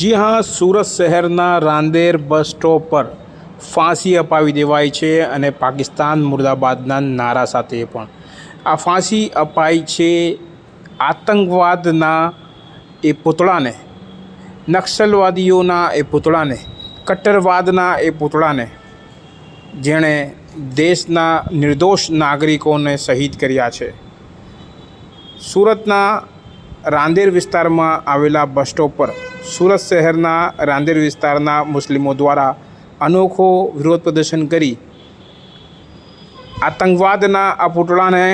જી હા, સુરત શહેરના Rander bus stop પર ફાંસી અપાવી દેવાઈ છે અને પાકિસ્તાન મુર્દાબાદના નારા સાથે પણ આ ફાંસી અપાઈ છે આતંકવાદના એ પૂતળાને, નક્સલવાદીઓના એ પૂતળાને, કટ્ટરવાદના એ પૂતળાને, જેણે દેશના નિર્દોષ નાગરિકોને શહીદ કર્યા છે. સુરતના રાંદેર વિસ્તારમાં આવેલા બસ સ્ટોપ પર સુરત શહેરના રાંદેર વિસ્તારના મુસ્લિમો દ્વારા અનોખો વિરોધ પ્રદર્શન કરી આતંકવાદના આ પૂતળાને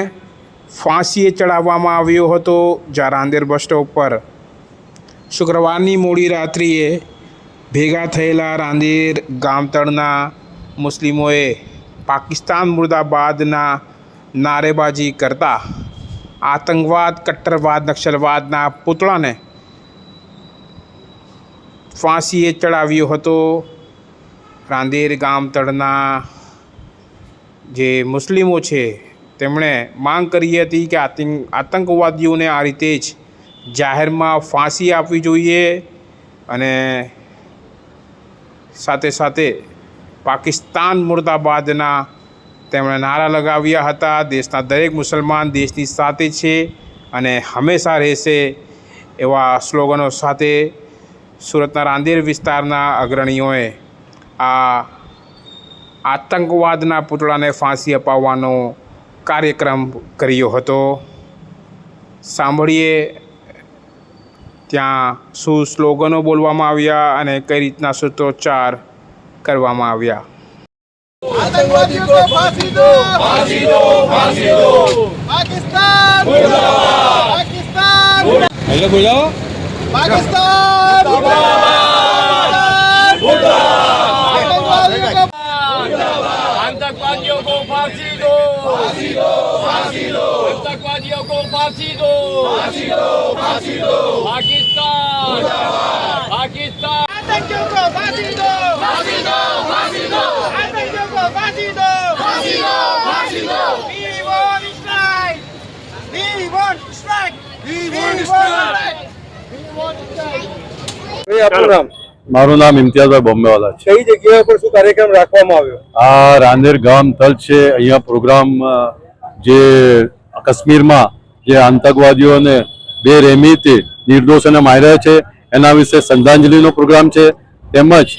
ફાંસીએ ચડાવવામાં આવ્યો હતો. જ્યાં રાંદેર બસ સ્ટોપ પર શુક્રવારની મોડી રાત્રિએ ભેગા થયેલા રાંદેર ગામતળના મુસ્લિમોએ પાકિસ્તાન મુર્દાબાદના નારેબાજી કરતા આતંકવાદ, કટ્ટરવાદ, નક્સલવાદના પૂતળાને ફાંસીએ ચડાવ્યો હતો. રાંદેર ગામતળના જે મુસ્લિમો છે તેમણે માંગ કરી હતી કે આતંકવાદીઓને આ રીતે જ જાહેરમાં ફાંસી આપવી જોઈએ અને સાથે સાથે પાકિસ્તાન મુર્દાબાદના તેમણે નારા લગાવ્યા હતા. દેશના દરેક મુસલમાન દેશની સાથે છે અને હંમેશા રહેશે એવા સ્લોગનો સાથે સુરતના રાંદેર વિસ્તારના અગ્રણીઓએ આ આતંકવાદના પૂતળાને ફાંસી અપાવવાનો કાર્યક્રમ કર્યો હતો. સાંભળીએ ત્યાં શું સ્લોગનો બોલવામાં આવ્યા અને કઈ રીતના સૂત્રોચ્ચાર કરવામાં આવ્યા. आतंकवादी को फांसी दो, फांसी दो, फांसी दो। पाकिस्तान मुर्दाबाद, पाकिस्तान हेलो बोलो. पाकिस्तान मुर्दाबाद, मुर्दाबाद। आतंकवादियों को फांसी दो, फांसी दो, फांसी दो। आतंकवादियों को फांसी दो, फांसी दो, फांसी दो। पाकिस्तान मुर्दाबाद, पाकिस्तान। आतंकियों को फांसी दो, फांसी दो, फांसी दो। आतंकियों को फांसी दो, फांसी दो, फांसी दो। We want strike. We want strike. We want strike. We want strike. આપનું નામ? મારું નામ ઇમ્તિયાઝભાઈ બોમ્બેવાલા છે. કઈ જગ્યા પર શું કાર્યક્રમ રાખવામાં આવ્યો? આ રાંદેર ગામ તલ છે. અહીંયા પ્રોગ્રામ જે કાશ્મીરમાં જે આતંકવાદીઓને બેરહેમીથી નિર્દોષોને માર્યા છે એના વિશે શ્રદ્ધાંજલિનો પ્રોગ્રામ છે. તેમજ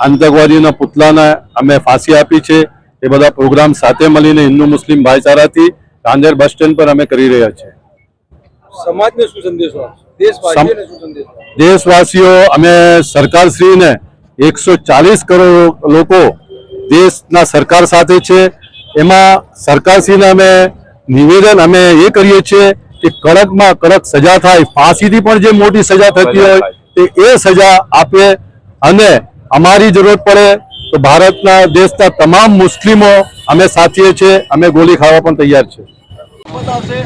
આતંકવાદીઓના પુતળાને અમે ફાંસી આપી છે. એ બધા પ્રોગ્રામ સાથે મળીને હિન્દુ મુસ્લિમ ભાઈચારાથી રાંદેર બસ સ્ટેન્ડ પર અમે કરી રહ્યા છીએ. સમાજને શું સંદેશો આપશો? દેશવાસીઓને શું સંદેશો? દેશવાસીઓ અમે સરકારશ્રીને 140 કરોડ લોકો દેશના સરકાર સાથે છે. એમાં સરકારશ્રીને અમે નિવેદન અમે એ કરીએ છીએ કે કડકમાં કડક સજા થાય. ફાંસીથી પણ જે મોટી સજા થતી હોય એ સજા આપે અને અમારી જરૂરત પડે તો ભારતના દેશના તમામ મુસ્લિમો અમે સાથીએ છીએ. અમે ગોળી ખાવા પણ તૈયાર છે.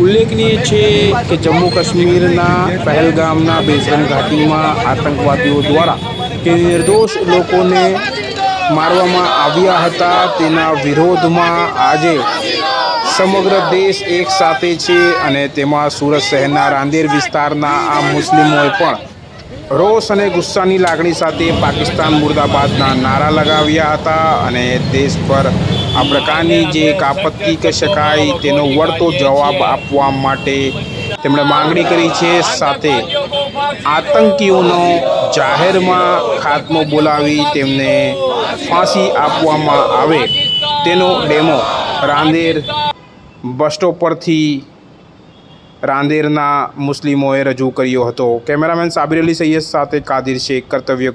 ઉલ્લેખનીય છે કે જમ્મુ કાશ્મીરના પહેલગામના બેઝગંજ ઘાટીમાં આતંકવાદીઓ દ્વારા કે નિર્દોષ લોકોને મારવામાં આવ્યા હતા. તેના વિરોધમાં આજે સમગ્ર દેશ એક સાથે છે અને તેમાં સુરત શહેરના રાંદેર વિસ્તારના આ મુસ્લિમોએ પણ રોષ અને ગુસ્સાની લાગણી સાથે પાકિસ્તાન મુર્દાબાદના નારા લગાવ્યા હતા અને દેશ પર આ પ્રકારની જે એક આપત્તિ કહી શકાય તેનો વળતો જવાબ આપવા માટે તેમણે માંગણી કરી છે. સાથે આતંકીઓનો જાહેરમાં ખાત્મો બોલાવી તેમને ફાંસી આપવામાં આવે તેનો ડેમો રાંદેર બસ સ્ટોપ પરથી રાંદેરના મુસ્લિમોએ રજૂ કર્યો હતો. કેમેરામેન સાબિર અલી સૈયદ સાથે કાદિર શેખ, કર્તવ્ય.